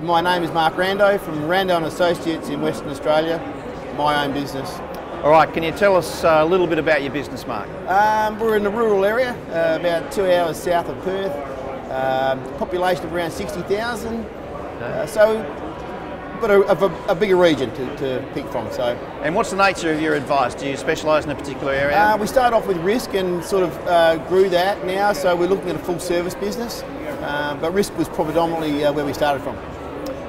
My name is Mark Rando from Rando and Associates in Western Australia, my own business. All right, can you tell us a little bit about your business, Mark? We're in a rural area, about 2 hours south of Perth, population of around 60,000, but a bigger region to pick from. So. And what's the nature of your advice? Do you specialise in a particular area? We started off with risk and sort of grew that now, so we're looking at a full service business, but risk was predominantly where we started from.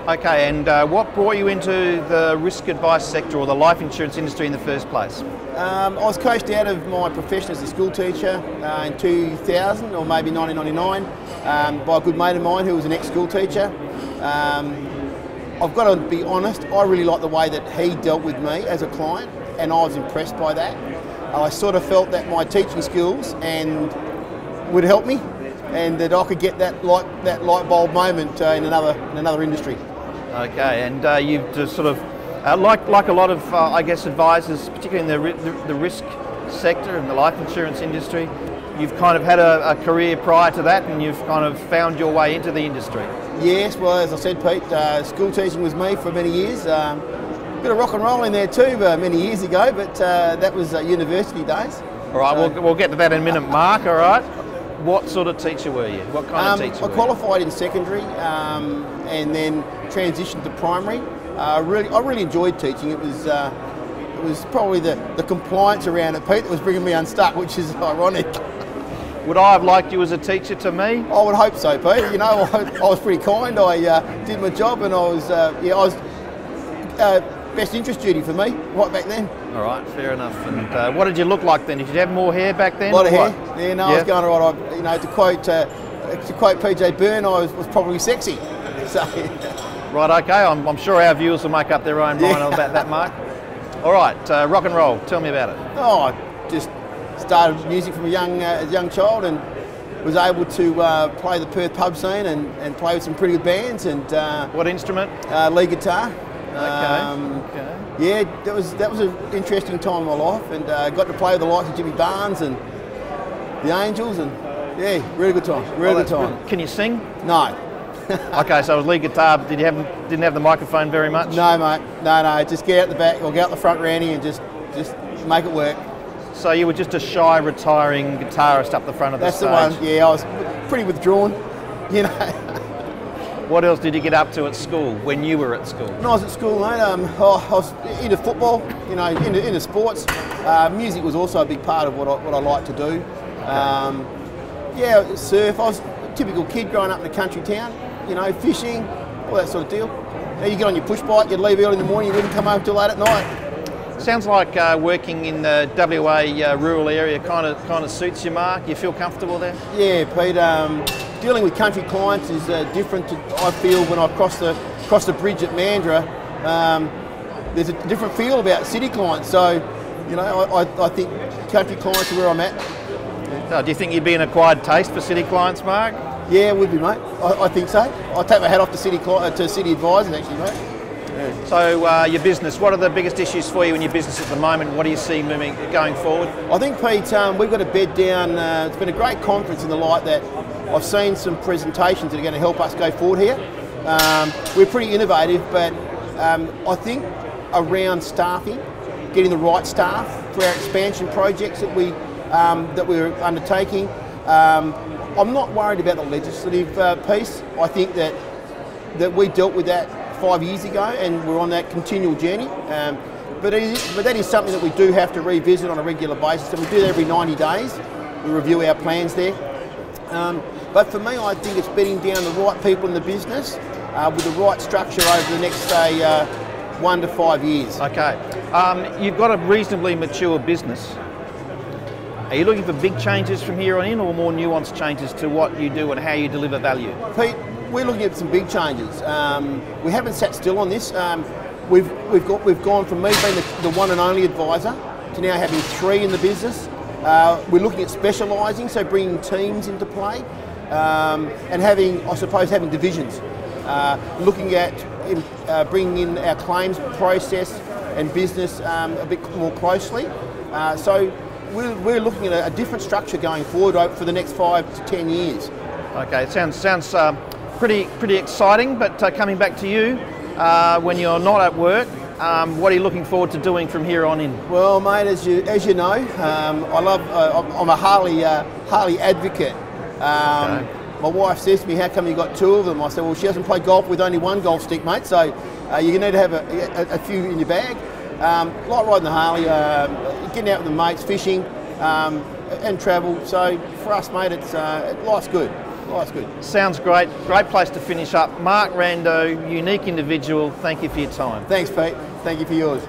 Okay, and what brought you into the risk advice sector or the life insurance industry in the first place? I was coached out of my profession as a school teacher in 2000 or maybe 1999 by a good mate of mine who was an ex-school teacher. I've got to be honest, I really liked the way that he dealt with me as a client, and I was impressed by that. I sort of felt that my teaching skills would help me, and that I could get that light bulb moment in another industry. Okay, and you've just sort of, like a lot of, I guess, advisors, particularly in the risk sector and the life insurance industry, you've kind of had a career prior to that, and you've kind of found your way into the industry. Yes, well, as I said, Pete, school teaching was me for many years. A bit of rock and roll in there too, many years ago, but that was university days. All right, so, we'll get to that in a minute, Mark. All right. What sort of teacher were you? What kind of teacher were you? I qualified in secondary and then transitioned to primary. I really enjoyed teaching. It was probably the compliance around it, Pete, that was bringing me unstuck, which is ironic. Would I have liked you as a teacher to me? I would hope so, Pete. You know, I was pretty kind. I did my job, and I was best interest duty for me right back then. All right, fair enough. And what did you look like then? Did you have more hair back then? A lot of hair. Yeah, no, I was going all right. You know, to quote PJ Byrne, I was probably sexy. So. Right. Okay. I'm sure our viewers will make up their own mind about that, Mark. All right. Rock and roll. Tell me about it. Oh, I just started music from a young child and was able to play the Perth pub scene and play with some pretty good bands. And what instrument? Lead guitar. Okay. Yeah, that was an interesting time in my life, and got to play with the likes of Jimmy Barnes and the Angels, and yeah, really good time. Really good time. Good. Can you sing? No. Okay, so it was lead guitar, but didn't have the microphone very much? No, mate. No. Just get out the back or get out the front, Randy, and just make it work. So you were just a shy, retiring guitarist up the front of the stage? That's the one. Yeah, I was pretty withdrawn. You know. What else did you get up to at school when you were at school? When I was at school, mate, I was into football, you know, into sports. Music was also a big part of what I like to do. Yeah, surf. I was a typical kid growing up in a country town, you know, fishing, all that sort of deal. Now you get on your push bike, you'd leave early in the morning, you wouldn't come home till late at night. Sounds like working in the WA rural area kind of suits you, Mark. You feel comfortable there? Yeah, Pete. Dealing with country clients is different to, I feel, when I cross the bridge at Mandurah. There's a different feel about city clients. So, you know, I think country clients are where I'm at. Oh, do you think you'd be an acquired taste for city clients, Mark? Yeah, it would be, mate. I think so. I take my hat off to city advisors, actually, mate. Yeah. So your business, what are the biggest issues for you in your business at the moment? What do you see going forward? I think, Pete, we've got to bed down. It's been a great conference in the light that I've seen some presentations that are going to help us go forward here. We're pretty innovative, but I think around staffing, getting the right staff for our expansion projects that we're undertaking. I'm not worried about the legislative piece. I think that we dealt with that 5 years ago, and we're on that continual journey. But that is something that we do have to revisit on a regular basis, and we do that every 90 days. We review our plans there. But for me, I think it's bedding down the right people in the business with the right structure over the next, say, 1 to 5 years. Okay. You've got a reasonably mature business. Are you looking for big changes from here on in, or more nuanced changes to what you do and how you deliver value? Pete, we're looking at some big changes. We haven't sat still on this. We've gone from me being the one and only advisor to now having 3 in the business. We're looking at specialising, so bringing teams into play, and having divisions. Looking at bringing in our claims process and business a bit more closely. So we're looking at a different structure going forward for the next 5 to 10 years. Okay, it sounds pretty exciting. But coming back to you, when you're not at work, what are you looking forward to doing from here on in? Well, mate, as you know, I'm a Harley advocate. Okay. My wife says to me, "How come you got two of them?" I said, "Well, she hasn't played golf with only one golf stick, mate. So you need to have a few in your bag." Like riding the Harley, getting out with the mates, fishing, and travel. So for us, mate, it's life's good. Life's good. Sounds great. Great place to finish up. Mark Rando, unique individual. Thank you for your time. Thanks, Pete. Thank you for yours.